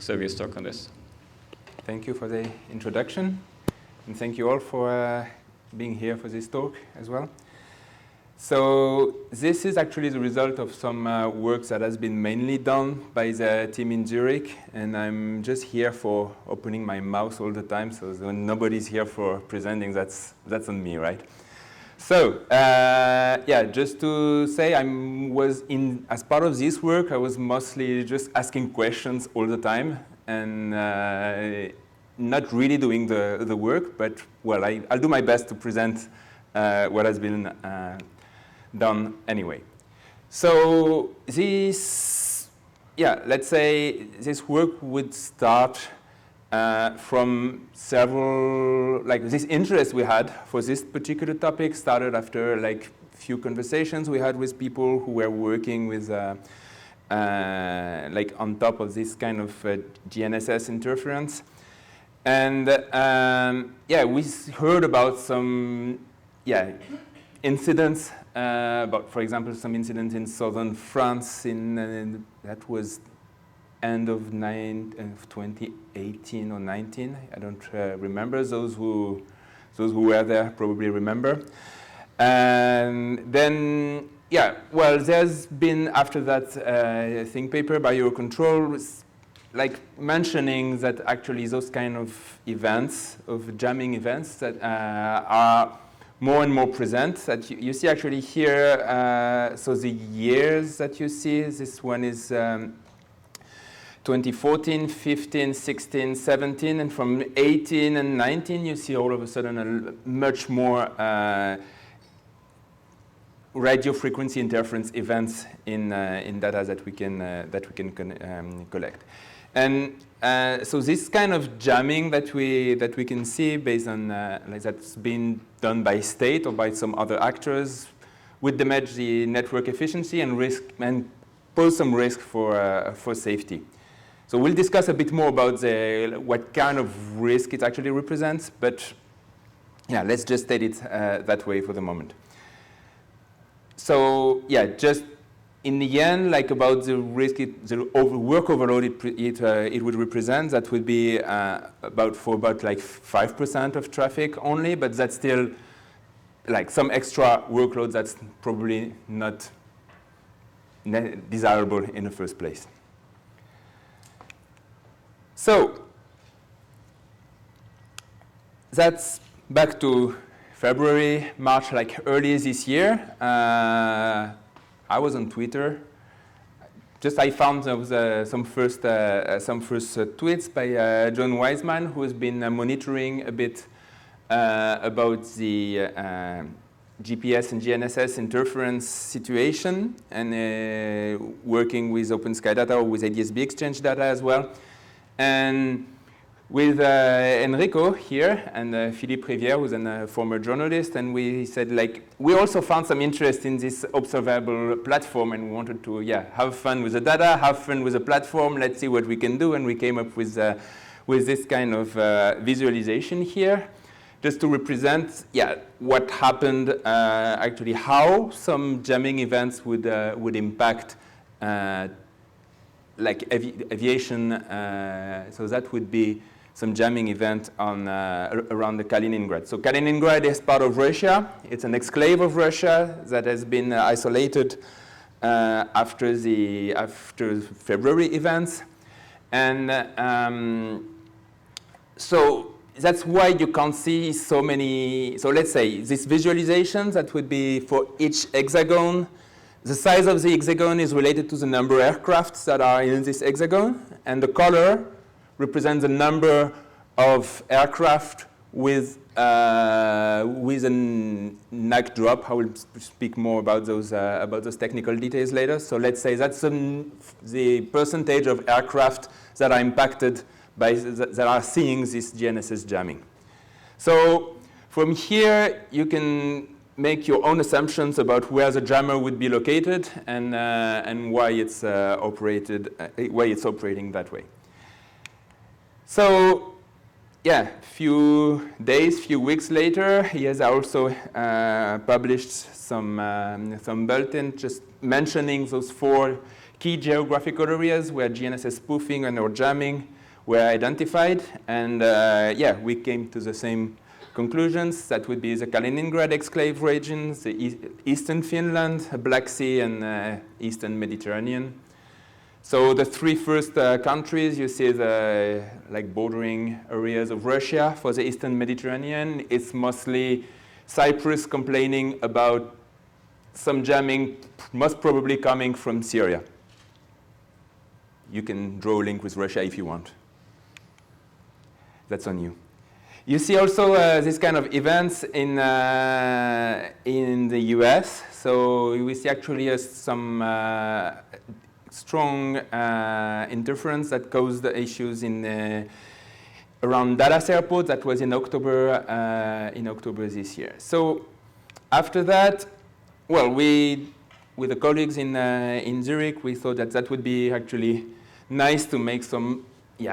Xavier's talk on this. Thank you for the introduction, and thank you all for being here for this talk as well. So this is actually the result of some work that has been mainly done by the team in Zurich, and I'm just here for opening my mouth all the time, so when nobody's here for presenting, that's on me, right? So, yeah, just to say, as part of this work, I was mostly just asking questions all the time, and not really doing the work, but, well, I'll do my best to present what has been done anyway. So this, yeah, let's say this work would start from several, like this interest we had for this particular topic started after like few conversations we had with people who were working with like on top of this kind of GNSS interference. And yeah, we heard about some incidents, about, for example, some incidents in southern France that was end of 2018 or 19. I don't remember. Those who were there probably remember. And then, yeah, well, there's been after that think paper by Eurocontrol, like mentioning that actually those kind of events, of jamming events that are more and more present. That you see actually here, so the years that you see, this one is 2014, 15, 16, 17, and from 18 and 19, you see all of a sudden a much more radio frequency interference events in data that we can collect. And so this kind of jamming that we can see based on like that's been done by state or by some other actors would damage the network efficiency and pose some risk for safety. So we'll discuss a bit more about what kind of risk it actually represents, but yeah, let's just state it that way for the moment. So yeah, just in the end, like about the risk, the work overload it would represent, that would be about like 5% of traffic only, but that's still like some extra workload that's probably not desirable in the first place. So that's back to February, March, like early this year. I was on Twitter. I found some first tweets by John Wiseman, who has been monitoring a bit about the GPS and GNSS interference situation and working with OpenSky data or with ADSB exchange data as well. And with Enrico here and Philippe Rivière, who's a former journalist, and we said, like, we also found some interest in this observable platform, and we wanted to, have fun with the data, have fun with the platform, let's see what we can do, and we came up with this kind of visualization here, just to represent, what happened, actually, how some jamming events would impact like aviation, so that would be some jamming event on around the Kaliningrad. So Kaliningrad is part of Russia. It's an exclave of Russia that has been isolated after February events, and so that's why you can't see so many. So let's say this visualization that would be for each hexagon. The size of the hexagon is related to the number of aircrafts that are in this hexagon, and the color represents the number of aircraft with a NAC drop. I will speak more about those technical details later. So let's say that's the percentage of aircraft that are impacted by that are seeing this GNSS jamming. So from here you can make your own assumptions about where the jammer would be located and why it's operating that way. So, few days, few weeks later, he has also published some bulletin just mentioning those 4 key geographical areas where GNSS spoofing and or jamming were identified. And yeah, we came to the same conclusions. That would be the Kaliningrad exclave regions, the eastern Finland, Black Sea, and eastern Mediterranean. So the three first countries, you see the like bordering areas of Russia for the eastern Mediterranean. It's mostly Cyprus complaining about some jamming, most probably coming from Syria. You can draw a link with Russia if you want. That's on you. You see also this kind of events in the US. So we see actually some strong interference that caused the issues in around Dallas airport. That was in October this year. So after that, well, with the colleagues in Zurich, we thought that that would be actually nice to make some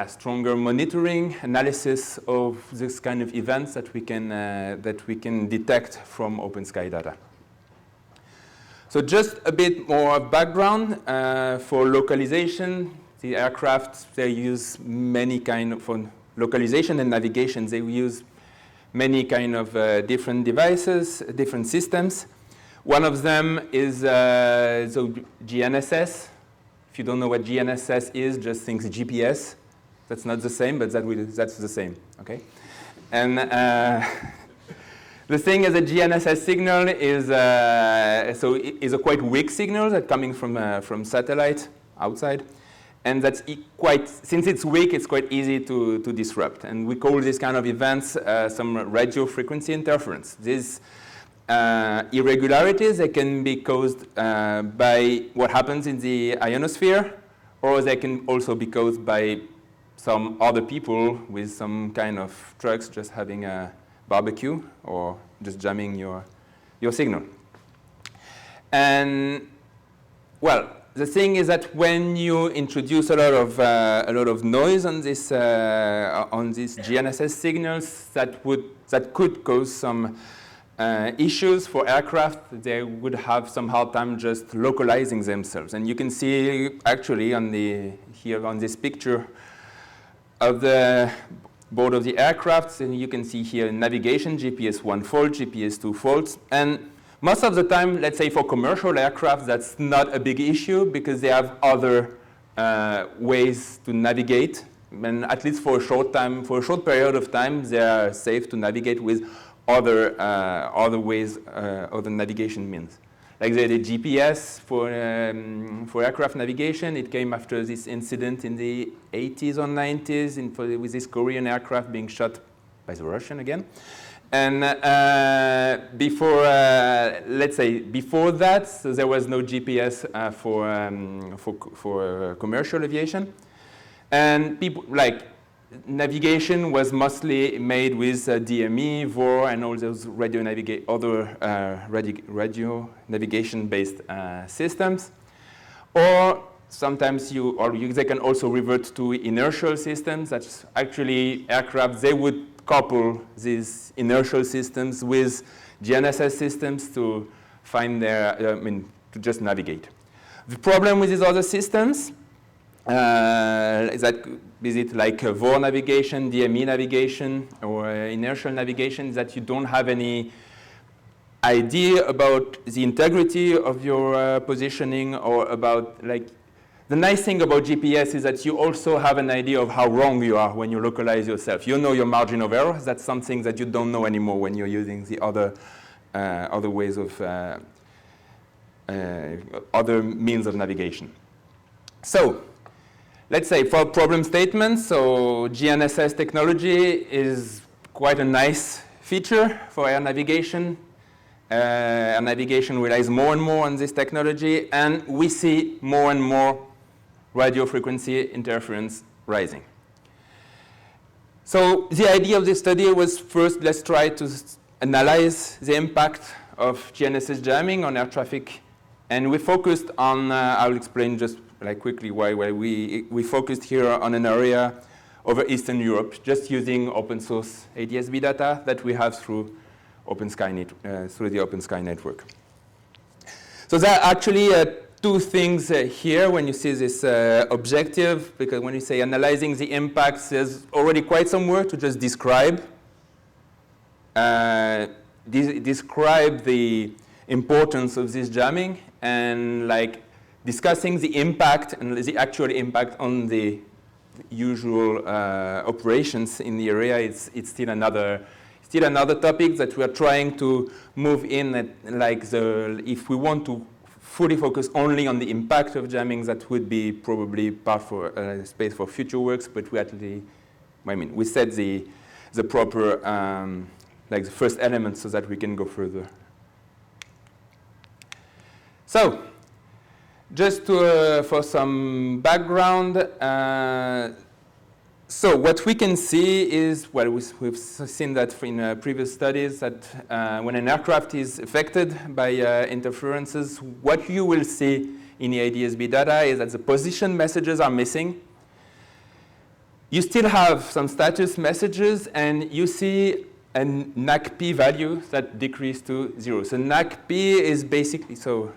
stronger monitoring analysis of this kind of events that we can detect from OpenSky data. So just a bit more background for localization. The aircraft, they use many kind of, for localization and navigation, they use many kind of different devices, different systems. One of them is the GNSS. If you don't know what GNSS is, just think GPS. That's not the same, but that's the same, okay? And the thing is, a GNSS signal is a quite weak signal that's coming from satellite outside, and that's since it's weak, it's quite easy to disrupt. And we call this kind of events some radio frequency interference. These irregularities, they can be caused by what happens in the ionosphere, or they can also be caused by some other people with some kind of trucks just having a barbecue or just jamming your signal. And well, the thing is that when you introduce a lot of noise on these GNSS signals, that could cause some issues for aircraft. They would have some hard time just localizing themselves. And you can see actually here on this picture of the board of the aircraft, and you can see here navigation, GPS 1 fault, GPS 2 faults. And most of the time, let's say for commercial aircraft, that's not a big issue because they have other ways to navigate. And at least for a short period of time, they are safe to navigate with other ways, other navigation means. Like the GPS for aircraft navigation, it came after this incident in the 80s or 90s with this Korean aircraft being shot by the Russian again. And let's say before that, so there was no GPS for commercial aviation. And people, like, navigation was mostly made with DME, VOR, and all those radio navigation-based systems. Or sometimes they can also revert to inertial systems. That's actually aircraft, they would couple these inertial systems with GNSS systems to find to just navigate. The problem with these other systems is that, is it like VOR navigation, DME navigation, or inertial navigation, is that you don't have any idea about the integrity of your positioning, or about, like, the nice thing about GPS is that you also have an idea of how wrong you are when you localize yourself. You know your margin of error. That's something that you don't know anymore when you're using the other ways of, other means of navigation. So, let's say for problem statements, so GNSS technology is quite a nice feature for air navigation. Air navigation relies more and more on this technology, and we see more and more radio frequency interference rising. So the idea of this study was, first, let's try to analyze the impact of GNSS jamming on air traffic. And we focused on, I'll explain just like quickly why we focused here on an area over Eastern Europe, just using open source ADS-B data that we have through through the OpenSky network. So there are actually two things here when you see this objective, because when you say analyzing the impacts, there's already quite some work to just describe. Describe the importance of this jamming and like discussing the impact and the actual impact on the usual operations in the area. It's still another topic that we are trying to move in at, like if we want to fully focus only on the impact of jamming, that would be probably part for space for future works, but we set the proper like the first element so that we can go further. So, just for some background, so what we can see is, well, we've seen that in previous studies that when an aircraft is affected by interferences, what you will see in the ADS-B data is that the position messages are missing. You still have some status messages, and you see a NACP value that decreased to 0. So NACP is basically, so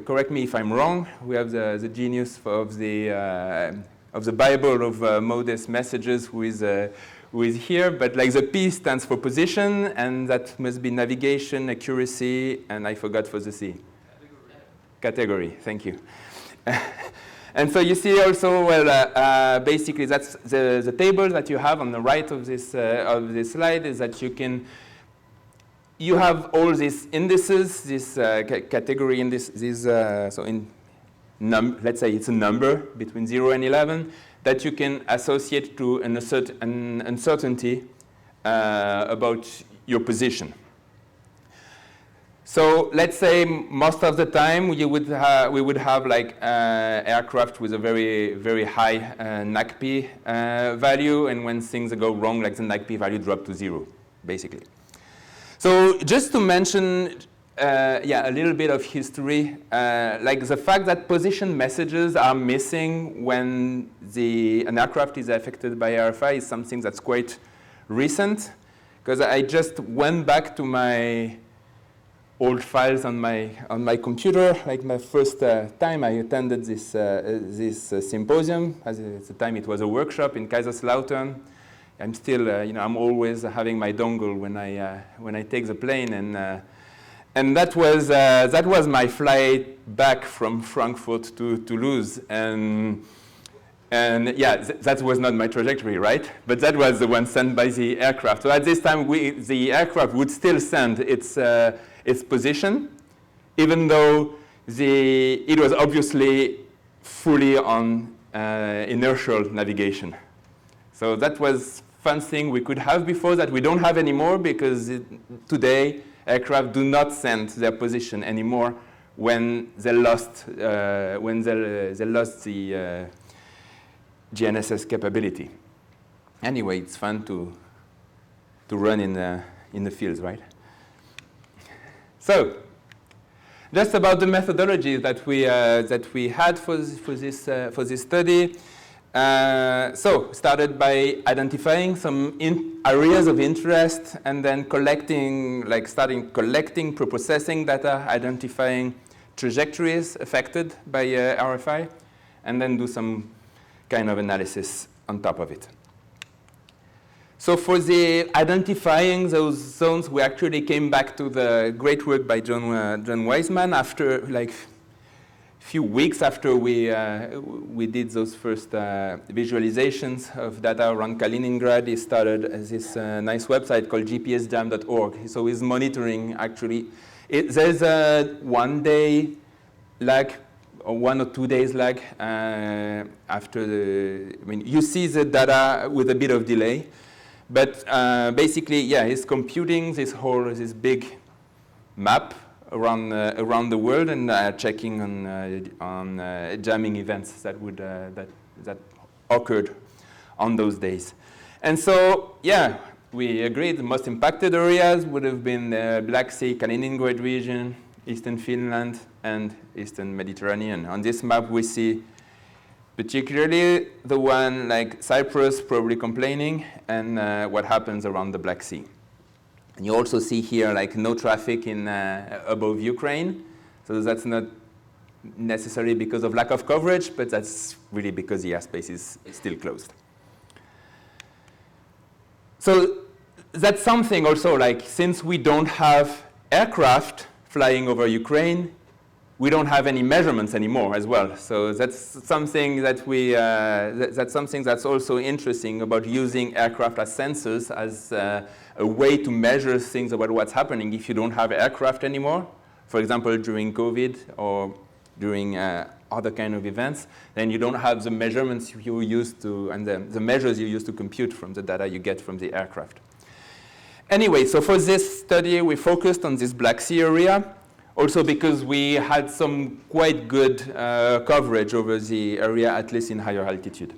correct me if I'm wrong, we have the genius of the Bible of modest messages who is here, but like the P stands for position, and that must be navigation, accuracy, and I forgot for the C. Category, thank you. And so you see also, well, basically that's the table that you have on the right of this slide is that you have all these indices, this category indices, let's say it's a number between 0 and 11 that you can associate to an uncertainty about your position. So let's say most of the time we would have like aircraft with a very, very high NACP value, and when things go wrong, like the NACP value drop to 0, basically. So just to mention, a little bit of history, like the fact that position messages are missing when an aircraft is affected by RFI is something that's quite recent, because I just went back to my old files on my computer, like my first time I attended this symposium. At the time it was a workshop in Kaiserslautern. I'm still, I'm always having my dongle when I take the plane, and that was my flight back from Frankfurt to Toulouse, and yeah, that was not my trajectory, right? But that was the one sent by the aircraft. So at this time, the aircraft would still send its position, even though it was obviously fully on inertial navigation. So that was fun thing we could have before that we don't have anymore, because today aircraft do not send their position anymore when they lost the GNSS capability. Anyway, it's fun to run in the fields, right? So, just about the methodology that we had for this study. So, started by identifying some areas of interest, and then starting collecting, preprocessing data, identifying trajectories affected by RFI, and then do some kind of analysis on top of it. So for the identifying those zones, we actually came back to the great work by John Weisman after like few weeks after we did those first visualizations of data around Kaliningrad. He started this nice website called gpsjam.org. So he's monitoring actually. There's a 1 day lag or 1 or 2 days lag after you see the data with a bit of delay. But basically, yeah, he's computing this big map around the world and checking on jamming events that occurred on those days. And so, yeah, we agreed the most impacted areas would have been the Black Sea, Kaliningrad region, Eastern Finland, and Eastern Mediterranean. On this map, we see particularly the one like Cyprus probably complaining, and what happens around the Black Sea. And you also see here like no traffic in above Ukraine, so that's not necessarily because of lack of coverage, but that's really because the airspace is still closed. So that's something also, like, since we don't have aircraft flying over Ukraine, we don't have any measurements anymore as well. So that's something that that's something that's also interesting about using aircraft as sensors, as a way to measure things about what's happening if you don't have aircraft anymore. For example, during COVID or during other kind of events, then you don't have the measurements you used to, and the measures you used to compute from the data you get from the aircraft. Anyway, so for this study, we focused on this Black Sea area, also because we had some quite good coverage over the area, at least in higher altitude.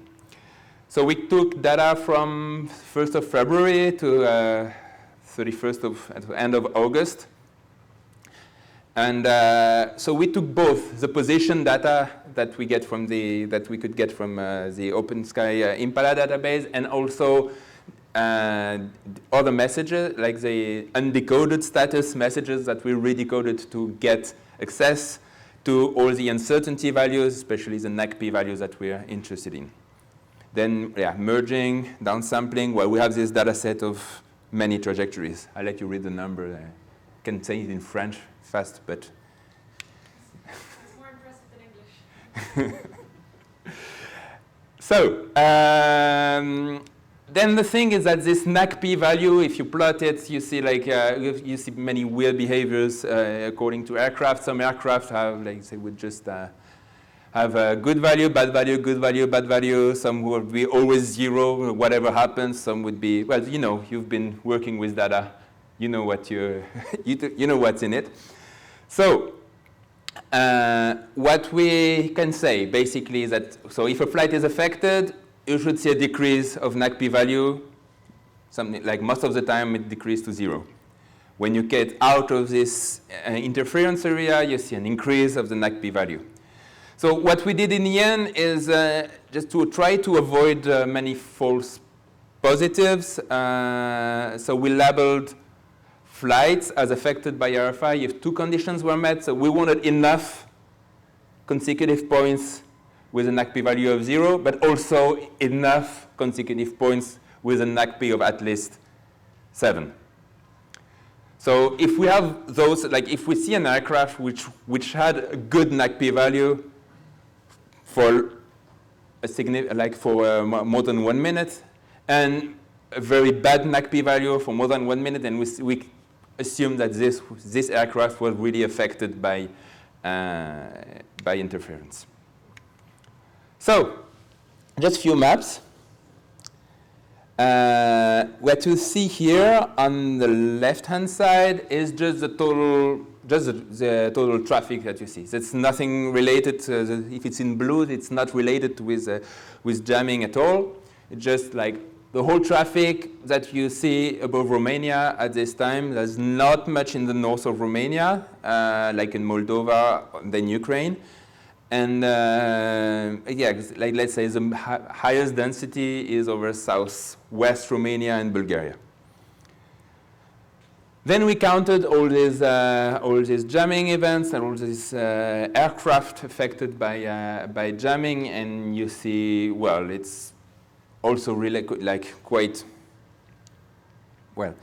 So we took data from 1st of February to 31st at the end of August. And so we took both the position data that we could get from the OpenSky Impala database, and also other messages, like the undecoded status messages that we redecoded to get access to all the uncertainty values, especially the NACP values that we are interested in. Then, merging, downsampling. Well, we have this data set of many trajectories. I'll let you read the number. I can say it in French fast, but it's more impressive than English. So, then the thing is that this NACP value, if you plot it, you see like you see many weird behaviors according to aircraft. Some aircraft have, like, they would just have a good value, bad value, good value, bad value. Some would be always zero, whatever happens. Some would be, well, you know, you've been working with data, you know what you know what's in it. So what we can say basically is that, so if a flight is affected, you should see a decrease of NACP value. Something like most of the time it decreases to 0. When you get out of this interference area, you see an increase of the NACP value. So what we did in the end is just to try to avoid many false positives. So we labeled flights as affected by RFI if 2 conditions were met. So we wanted enough consecutive points with a NACP value of 0, but also enough consecutive points with a NACP of at least 7. So if we have those, like if we see an aircraft which had a good NACP value for more than 1 minute, and a very bad NACP value for more than 1 minute, then we assume that this aircraft was really affected by interference. So, just a few maps. What you see here on the left-hand side is just the total traffic that you see. That's nothing related to if it's in blue, it's not related with jamming at all. It's just like the whole traffic that you see above Romania at this time. There's not much in the north of Romania, like in Moldova, then Ukraine. And like let's say the highest density is over southwest Romania and Bulgaria. Then we counted all these jamming events and all these aircraft affected by jamming, and you see, well, it's also really like quite well.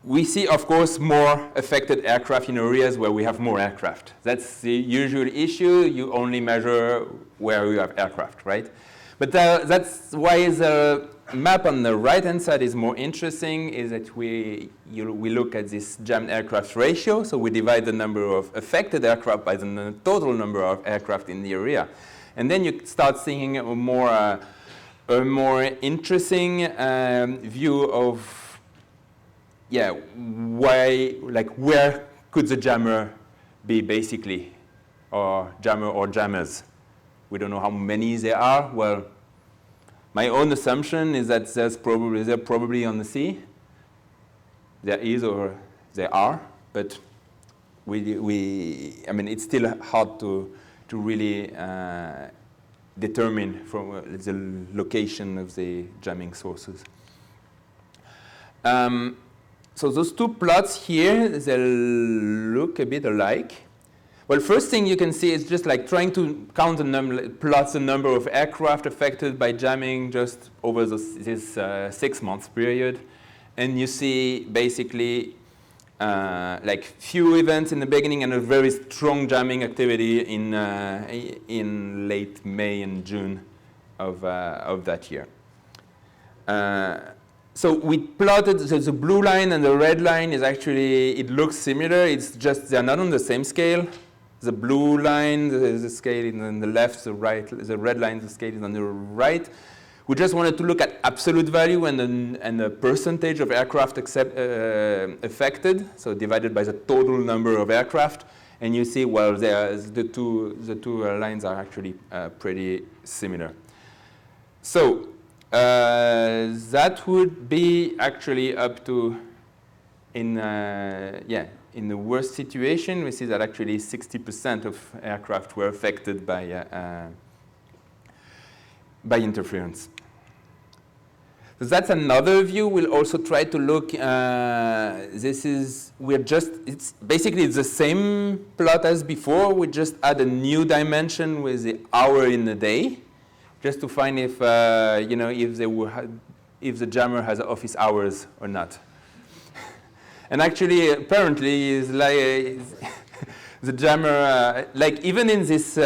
We see, of course, more affected aircraft in areas where we have more aircraft. That's the usual issue. You only measure where you have aircraft, right? But that's why the map on the right-hand side is more interesting, is that we look at this jammed aircraft ratio. So we divide the number of affected aircraft by the total number of aircraft in the area. And then you start seeing a more interesting view of, where could the jammer be basically, or jammer or jammers? We don't know how many there are. Well, my own assumption is that they're probably on the sea. There is or there are, but I mean, it's still hard to really determine from the location of the jamming sources. So those two plots here, they look a bit alike. Well, first thing you can see is just like trying to count the number, plot the number of aircraft affected by jamming just over this 6 months period. And you see basically like few events in the beginning and a very strong jamming activity in late May and June of that year. So we plotted, so the blue line and the red line is actually, it looks similar, it's just they're not on the same scale. The blue line, the scale is on the left, the red line, the scale is on the right. We just wanted to look at absolute value and the percentage of aircraft affected, so divided by the total number of aircraft. And you see, well, the two lines are actually pretty similar. So that would be actually up to, in the worst situation, we see that actually 60% of aircraft were affected by interference. So that's another view. We'll also try to look, it's basically the same plot as before. We just add a new dimension with the hour in the day, just to find if, if the jammer has office hours or not. And actually, apparently, the jammer, like even in this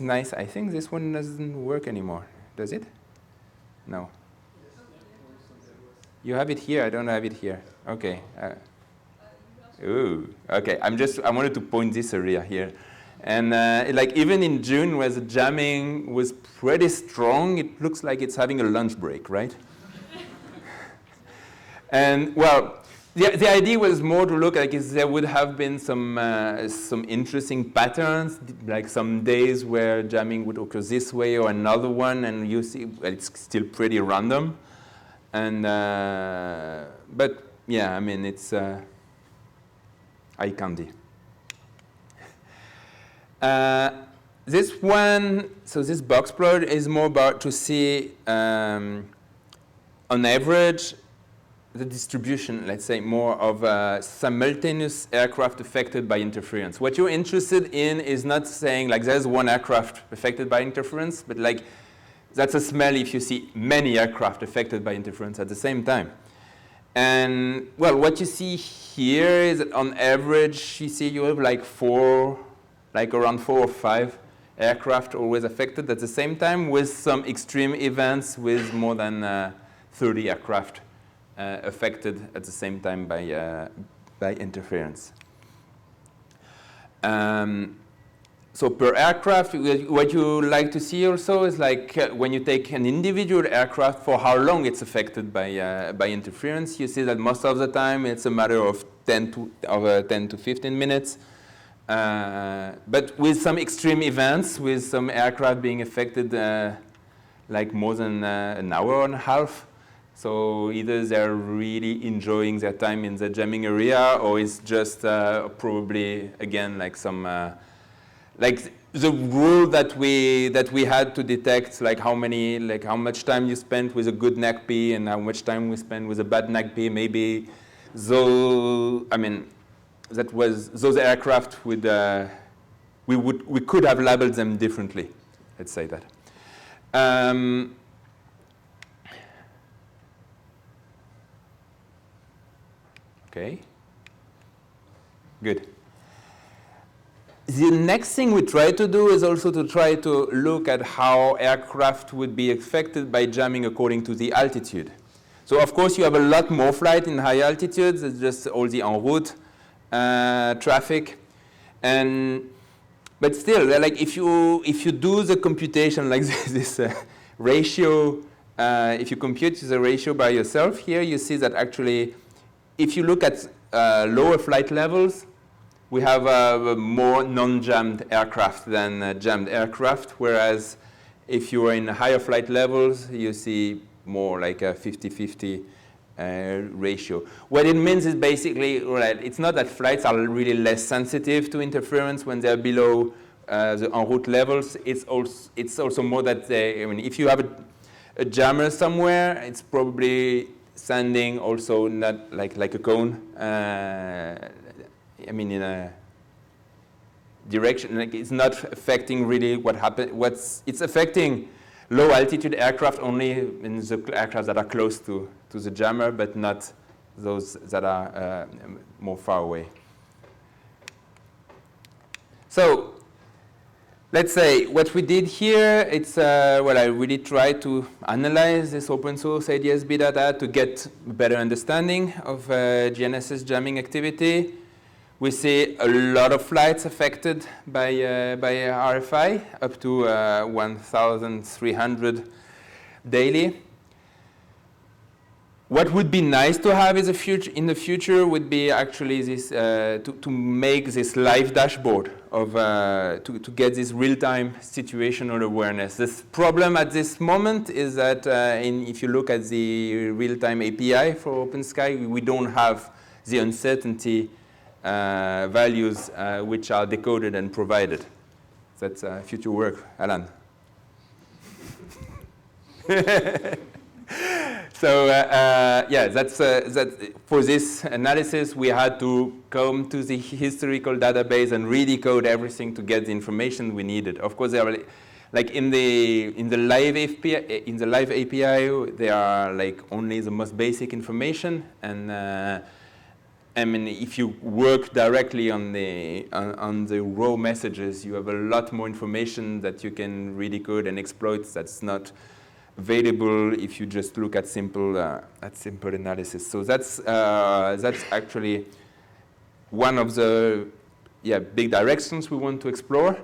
nice, I think this one doesn't work anymore, does it? No. You have it here, I don't have it here. Okay. Ooh, okay, I wanted to point this area here. And like even in June, where the jamming was pretty strong, it looks like it's having a lunch break, right? And well, the idea was more to look like if there would have been some interesting patterns, like some days where jamming would occur this way or another one, and you see it's still pretty random. And but yeah, I mean it's eye candy. This one, so this box plot is more about to see on average the distribution, let's say, more of simultaneous aircraft affected by interference. What you're interested in is not saying like there's one aircraft affected by interference, but like that's a smell if you see many aircraft affected by interference at the same time. And well, what you see here is that on average, you see you have like around 4 or 5 aircraft always affected at the same time, with some extreme events with more than 30 aircraft affected at the same time by interference. So per aircraft, what you like to see also is like when you take an individual aircraft, for how long it's affected by interference, you see that most of the time it's a matter of 10 to 15 minutes. But with some extreme events, with some aircraft being affected like more than an hour and a half. So either they're really enjoying their time in the jamming area, or it's just probably again like some like the rule that we had to detect like how much time you spent with a good NACP and how much time we spent with a bad NACP. Maybe those those aircraft would we could have labeled them differently. Let's say that. Okay, good. The next thing we try to do is also to try to look at how aircraft would be affected by jamming according to the altitude. So of course you have a lot more flight in high altitudes. It's just all the en route traffic, but still, like if you do the computation like this ratio, if you compute the ratio by yourself here, you see that actually, if you look at lower flight levels, we have more non-jammed aircraft than jammed aircraft, whereas if you are in higher flight levels, you see more like a 50-50 ratio. What it means is basically, right, it's not that flights are really less sensitive to interference when they're below the en route levels. It's also more that if you have a jammer somewhere, it's probably sending also not like a cone. direction. Like it's not affecting really what happened. It's affecting low altitude aircraft only in the aircraft that are close to the jammer, but not those that are more far away. So let's say what we did here, it's, well, I really tried to analyze this open source ADS-B data to get a better understanding of GNSS jamming activity. We see a lot of flights affected by RFI, up to 1,300 daily. What would be nice to have in the future would be actually this, to make this live dashboard of, to get this real-time situational awareness. This problem at this moment is that if you look at the real-time API for OpenSky, we don't have the uncertainty values which are decoded and provided. That's future work, Alan. So yeah, that's for this analysis we had to come to the historical database and redecode everything to get the information we needed. Of course, there are like in the live API there are like only the most basic information, and I mean if you work directly on the raw messages, you have a lot more information that you can redecode and exploit. That's not available if you just look at simple analysis. So that's actually one of the big directions we want to explore.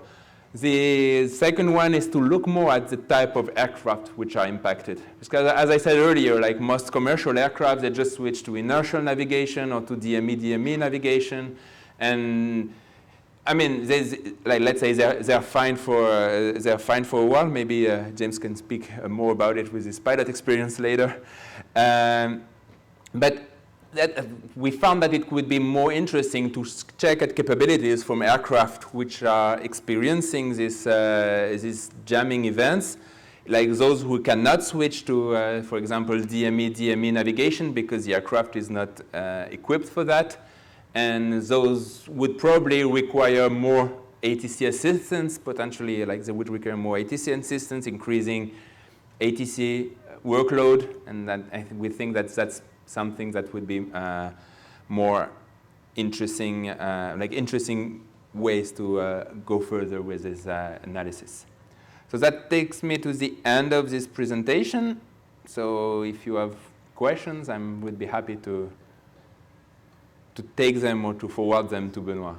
The second one is to look more at the type of aircraft which are impacted. Because as I said earlier, like most commercial aircraft, they just switch to inertial navigation or to DME navigation, and I mean, like, let's say they're fine for a while. Maybe James can speak more about it with his pilot experience later. But we found that it would be more interesting to check at capabilities from aircraft which are experiencing these jamming events, like those who cannot switch to, for example, DME navigation because the aircraft is not equipped for that. And those would probably require more ATC assistance, potentially, like they would require more ATC assistance, increasing ATC workload, and we think that that's something that would be more interesting, like interesting ways to go further with this analysis. So that takes me to the end of this presentation. So if you have questions, I would be happy to take them or to forward them to Benoit.